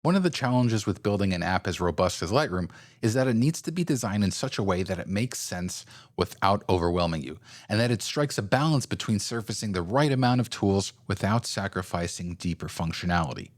One of the challenges with building an app as robust as Lightroom is that it needs to be designed in such a way that it makes sense without overwhelming you, and that it strikes a balance between surfacing the right amount of tools without sacrificing deeper functionality.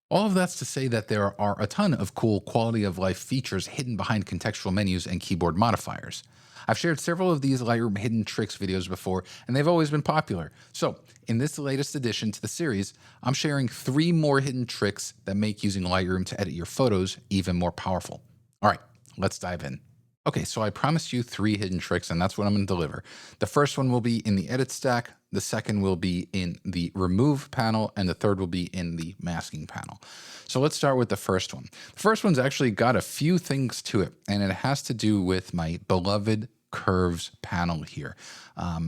All of that's to say that there are a ton of cool quality of life features hidden behind contextual menus and keyboard modifiers. I've shared several of these Lightroom hidden tricks videos before, and they've always been popular. So, in this latest addition to the series, I'm sharing 3 more hidden tricks that make using Lightroom to edit your photos even more powerful. All right, let's dive in. Okay, so I promised you 3 hidden tricks, and that's what I'm going to deliver. The first one will be in the edit stack, the second will be in the remove panel, and the third will be in the masking panel. So let's start with the first one. The first one's actually got a few things to it, and it has to do with my beloved curves panel here.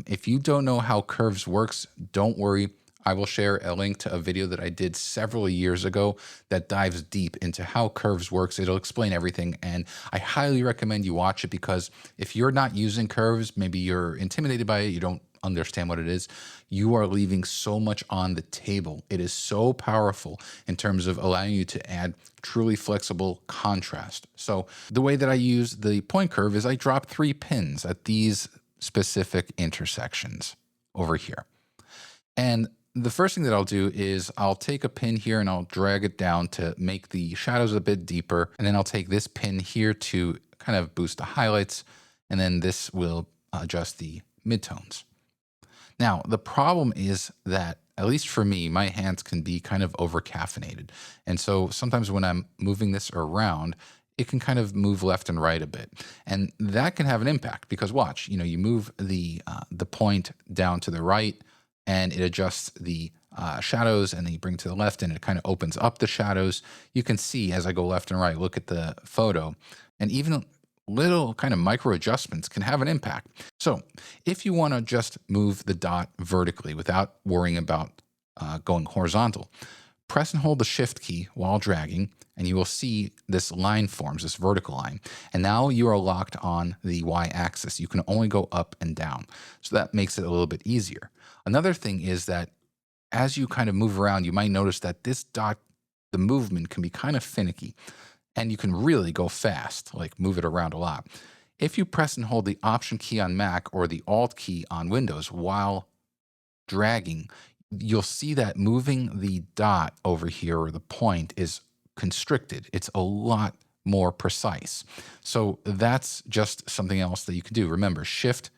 If you don't know how curves works, don't worry. I will share a link to a video that I did several years ago that dives deep into how curves works. It'll explain everything, and I highly recommend you watch it because if you're not using curves, maybe you're intimidated by it, you don't understand what it is, you are leaving so much on the table. It is so powerful in terms of allowing you to add truly flexible contrast. So the way that I use the point curve is I drop 3 pins at these specific intersections over here. And the first thing that I'll do is I'll take a pin here and I'll drag it down to make the shadows a bit deeper. And then I'll take this pin here to kind of boost the highlights. And then this will adjust the midtones. Now, the problem is that, at least for me, my hands can be kind of over caffeinated. And so sometimes when I'm moving this around, it can kind of move left and right a bit. And that can have an impact because watch, you move the point down to the right and it adjusts the shadows, and then you bring it to the left and it kind of opens up the shadows. You can see as I go left and right, look at the photo, and even little kind of micro adjustments can have an impact. So if you want to just move the dot vertically without worrying about going horizontal, press and hold the shift key while dragging, and you will see this line forms, this vertical line. And now you are locked on the y-axis. You can only go up and down. So that makes it a little bit easier. Another thing is that as you kind of move around, you might notice that this dot, the movement can be kind of finicky, and you can really go fast, like move it around a lot. If you press and hold the Option key on Mac or the Alt key on Windows while dragging, you'll see that moving the dot over here, or the point, is constricted. It's a lot more precise. So that's just something else that you can do. Remember, Shift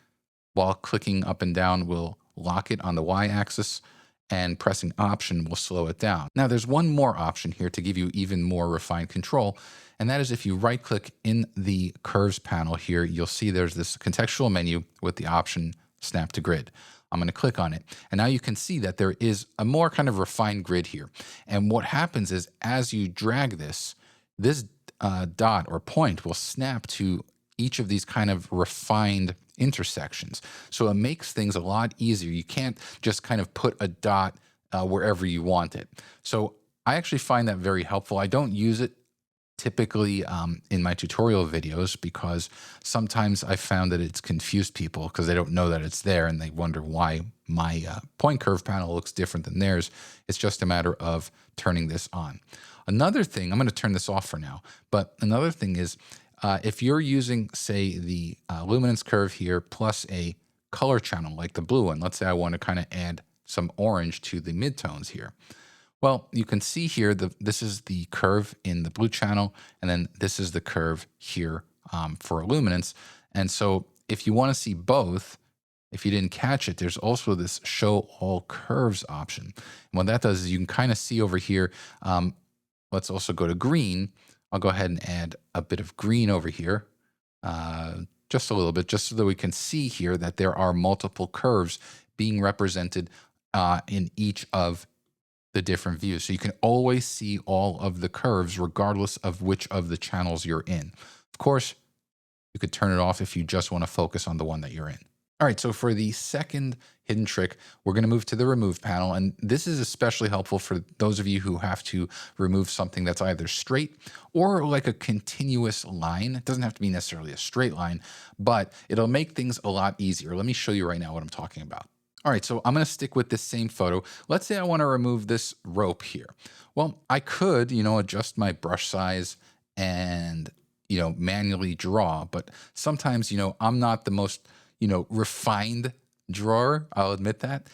while clicking up and down will lock it on the y-axis, and pressing Option will slow it down. Now, there's one more option here to give you even more refined control, and that is if you right-click in the Curves panel here, you'll see there's this contextual menu with the option Snap to Grid. I'm going to click on it, and now you can see that there is a more kind of refined grid here. And what happens is as you drag this dot or point will snap to each of these kind of refined intersections. So it makes things a lot easier. You can't just kind of put a dot wherever you want it. So I actually find that very helpful. I don't use it typically in my tutorial videos because sometimes I found that it's confused people because they don't know that it's there and they wonder why my point curve panel looks different than theirs. It's just a matter of turning this on. Another thing, I'm going to turn this off for now, but another thing is if you're using, say, the luminance curve here plus a color channel like the blue one, let's say I want to kind of add some orange to the midtones here. Well, you can see here, this is the curve in the blue channel, and then this is the curve here for luminance. And so if you want to see both, if you didn't catch it, there's also this Show All Curves option. And what that does is you can kind of see over here, let's also go to green. I'll go ahead and add a bit of green over here, just a little bit, just so that we can see here that there are multiple curves being represented in each of the different views. So you can always see all of the curves regardless of which of the channels you're in. Of course, you could turn it off if you just want to focus on the one that you're in. All right, so for the second hidden trick, we're going to move to the remove panel. And this is especially helpful for those of you who have to remove something that's either straight or like a continuous line. It doesn't have to be necessarily a straight line, but it'll make things a lot easier. Let me show you right now what I'm talking about. All right, so I'm going to stick with this same photo. Let's say I want to remove this rope here. Well, I could, adjust my brush size and, manually draw, but sometimes, I'm not the most, refined drawer. I'll admit that.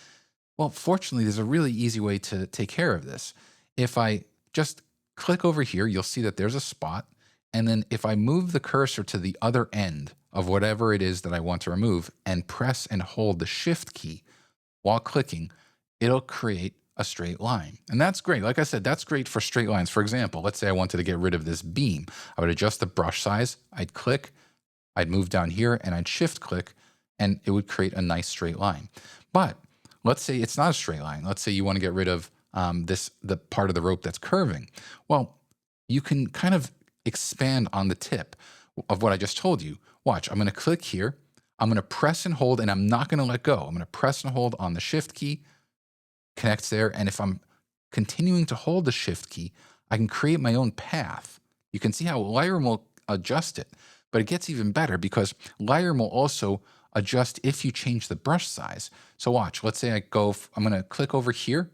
Well, fortunately, there's a really easy way to take care of this. If I just click over here, you'll see that there's a spot. And then if I move the cursor to the other end of whatever it is that I want to remove and press and hold the shift key while clicking, it'll create a straight line. And that's great. Like I said, that's great for straight lines. For example, let's say I wanted to get rid of this beam. I would adjust the brush size, I'd click, I'd move down here and I'd shift click, and it would create a nice straight line. But let's say it's not a straight line. Let's say you want to get rid of the part of the rope that's curving. Well, you can kind of expand on the tip of what I just told you. Watch, I'm going to click here. I'm going to press and hold, and I'm not going to let go. I'm going to press and hold on the shift key, connects there. And if I'm continuing to hold the shift key, I can create my own path. You can see how Lightroom will adjust it, but it gets even better because Lightroom will also adjust if you change the brush size. So watch, let's say I'm going to click over here,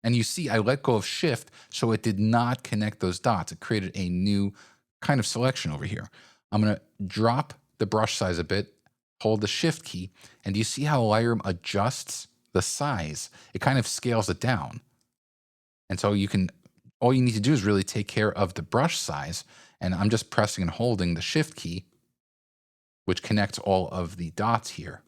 and you see I let go of shift, so it did not connect those dots. It created a new kind of selection over here. I'm going to drop the brush size a bit, hold the shift key, and you see how Lightroom adjusts the size? It kind of scales it down. And so all you need to do is really take care of the brush size. And I'm just pressing and holding the shift key, which connects all of the dots here.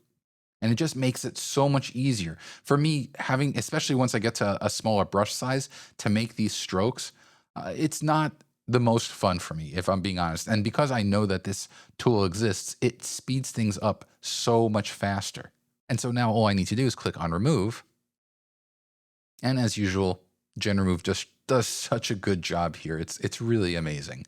And it just makes it so much easier for me especially once I get to a smaller brush size, to make these strokes. It's not the most fun for me, if I'm being honest. And because I know that this tool exists, it speeds things up so much faster. And so now all I need to do is click on remove. And as usual, Gen Remove just does such a good job here. It's really amazing.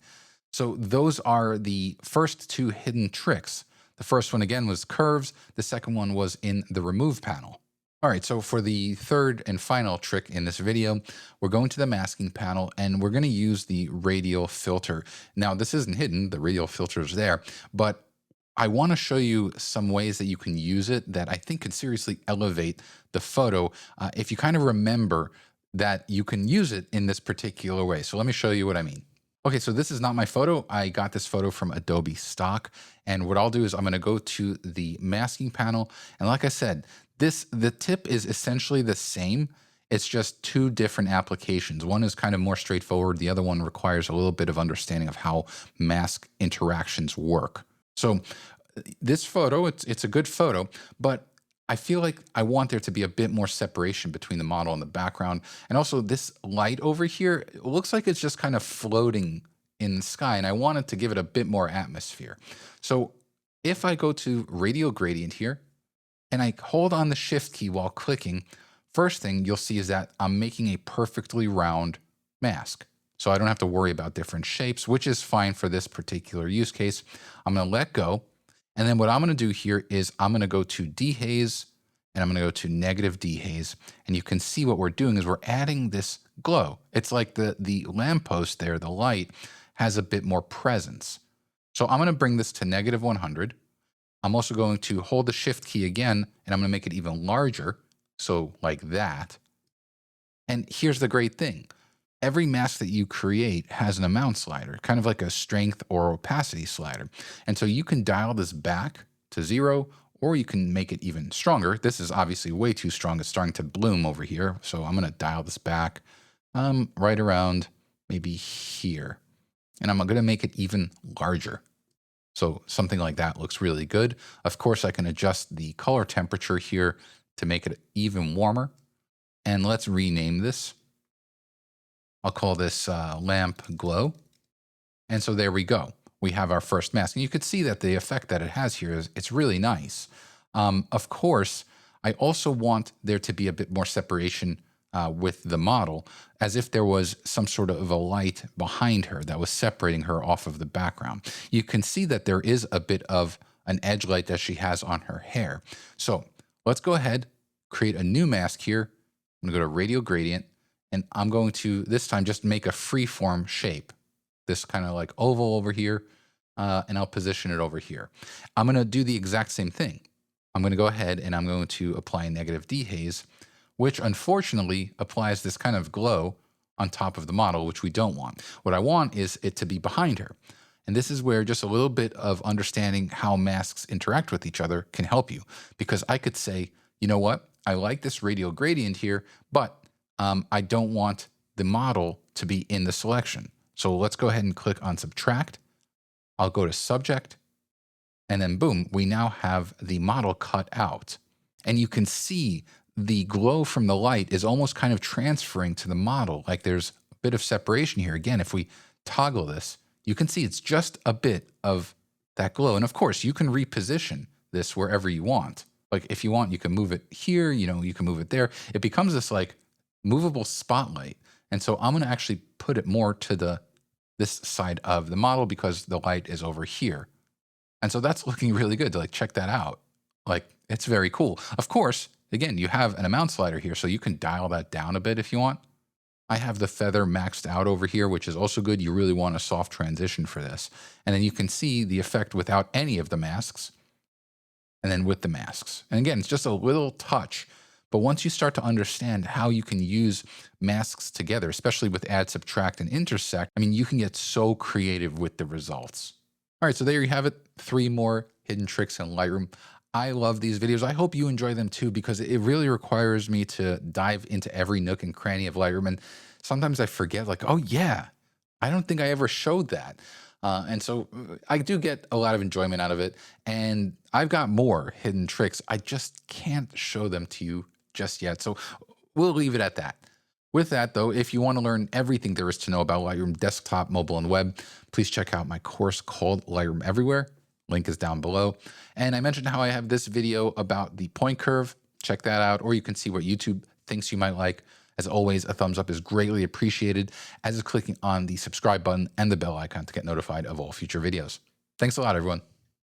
So those are the first two hidden tricks. The first one, again, was curves. The second one was in the remove panel. All right, so for the third and final trick in this video, we're going to the masking panel and we're going to use the Radial filter. Now, this isn't hidden. The Radial filter is there, but I want to show you some ways that you can use it that I think could seriously elevate the photo if you kind of remember that you can use it in this particular way. So let me show you what I mean. Okay, so this is not my photo. I got this photo from Adobe stock. And what I'll do is I'm going to go to the masking panel. And like I said, the tip is essentially the same. It's just two different applications. One is kind of more straightforward. The other one requires a little bit of understanding of how mask interactions work. So this photo, it's a good photo, but I feel like I want there to be a bit more separation between the model and the background. And also this light over here, it looks like it's just kind of floating in the sky, and I wanted to give it a bit more atmosphere. So if I go to Radial Gradient here, and I hold on the Shift key while clicking, first thing you'll see is that I'm making a perfectly round mask. So I don't have to worry about different shapes, which is fine for this particular use case. I'm going to let go. And then what I'm going to do here is I'm going to go to dehaze, and I'm going to go to negative dehaze. And you can see what we're doing is we're adding this glow. It's like the lamppost there, the light, has a bit more presence. So I'm going to bring this to negative 100. I'm also going to hold the Shift key again, and I'm going to make it even larger. So like that. And here's the great thing. Every mask that you create has an amount slider, kind of like a strength or opacity slider. And so you can dial this back to 0, or you can make it even stronger. This is obviously way too strong. It's starting to bloom over here. So I'm going to dial this back right around maybe here. And I'm going to make it even larger. So something like that looks really good. Of course, I can adjust the color temperature here to make it even warmer. And let's rename this. I'll call this lamp glow. And so there we go. We have our first mask. And you could see that the effect that it has here is it's really nice. Of course, I also want there to be a bit more separation with the model, as if there was some sort of a light behind her that was separating her off of the background. You can see that there is a bit of an edge light that she has on her hair. So let's go ahead, create a new mask here. I'm going to go to Radial Gradient. And I'm going to, this time, just make a freeform shape. This kind of like oval over here, and I'll position it over here. I'm going to do the exact same thing. I'm going to go ahead and I'm going to apply negative dehaze, which unfortunately applies this kind of glow on top of the model, which we don't want. What I want is it to be behind her. And this is where just a little bit of understanding how masks interact with each other can help you. Because I could say, you know what? I like this radial gradient here, but I don't want the model to be in the selection. So let's go ahead and click on subtract. I'll go to subject, and then boom, we now have the model cut out. And you can see the glow from the light is almost kind of transferring to the model. Like there's a bit of separation here. Again, if we toggle this, you can see it's just a bit of that glow. And of course, you can reposition this wherever you want. Like if you want, you can move it here, you can move it there. It becomes this like movable spotlight. And so I'm going to actually put it more to this side of the model because the light is over here. And so that's looking really good to like check that out. Like it's very cool. Of course, again, you have an amount slider here, so you can dial that down a bit if you want. I have the feather maxed out over here, which is also good. You really want a soft transition for this. And then you can see the effect without any of the masks and then with the masks. And again, it's just a little touch. But once you start to understand how you can use masks together, especially with add, subtract, and intersect, I mean, you can get so creative with the results. All right, so there you have it. 3 more hidden tricks in Lightroom. I love these videos. I hope you enjoy them too, because it really requires me to dive into every nook and cranny of Lightroom. And sometimes I forget, like, oh yeah, I don't think I ever showed that. And so I do get a lot of enjoyment out of it. And I've got more hidden tricks. I just can't show them to you just yet. So we'll leave it at that. With that, though, if you want to learn everything there is to know about Lightroom desktop, mobile, and web, please check out my course called Lightroom Everywhere. Link is down below. And I mentioned how I have this video about the point curve. Check that out, or you can see what YouTube thinks you might like. As always, a thumbs up is greatly appreciated, as is clicking on the subscribe button and the bell icon to get notified of all future videos. Thanks a lot, everyone.